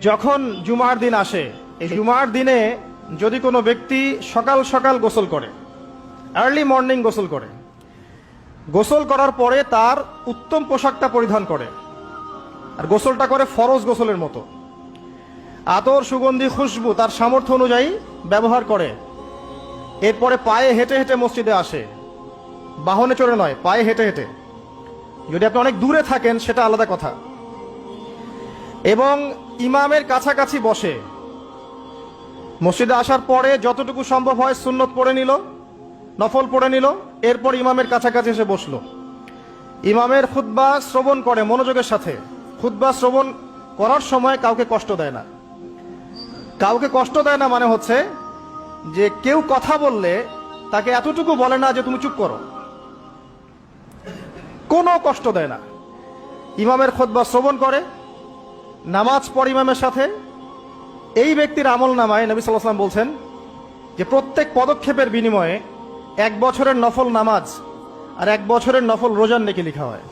যখন জুমার দিন আসে, এই জুমার দিনে যদি কোনো ব্যক্তি সকাল সকাল গোসল করে, আর্লি মর্নিং গোসল করে, গোসল করার পরে তার উত্তম পোশাকটা পরিধান করে, আর গোসলটা করে ফরজ গোসলের মতো, আতর সুগন্ধি খুশবু তার সামর্থ্য অনুযায়ী ব্যবহার করে, এরপরে পায়ে হেঁটে হেঁটে মসজিদে আসে, বাহনে চড়ে নয়, পায়ে হেঁটে হেঁটে। যদি আপনি অনেক দূরে থাকেন সেটা আলাদা কথা। এবং ইমামের কাছাকাছি বসে, মসজিদে আসার পরে যতটুকু সম্ভব হয় সুন্নত পড়ে নিল, নফল পড়ে নিল, এরপর ইমামের কাছাকাছি এসে বসলো, ইমামের খুতবা শ্রবণ করে মনোযোগের সাথে। খুতবা শ্রবণ করার সময় কাউকে কষ্ট দেয় না। কাউকে কষ্ট দেয় না মানে হচ্ছে যে কেউ কথা বললে তাকে এতটুকু বলে না যে তুমি চুপ করো, কোনো কষ্ট দেয় না। ইমামের খুতবা শ্রবণ করে, নামাজ পড়ে ইমামের সাথে। এই ব্যক্তির আমল নামায় নবী সাল্লাল্লাহু আলাইহি ওয়াসাল্লাম বলছেন যে প্রত্যেক পদক্ষেপের বিনিময়ে 1 বছরের নফল নামাজ আর 1 বছরের নফল রোজার নেকি লেখা হয়।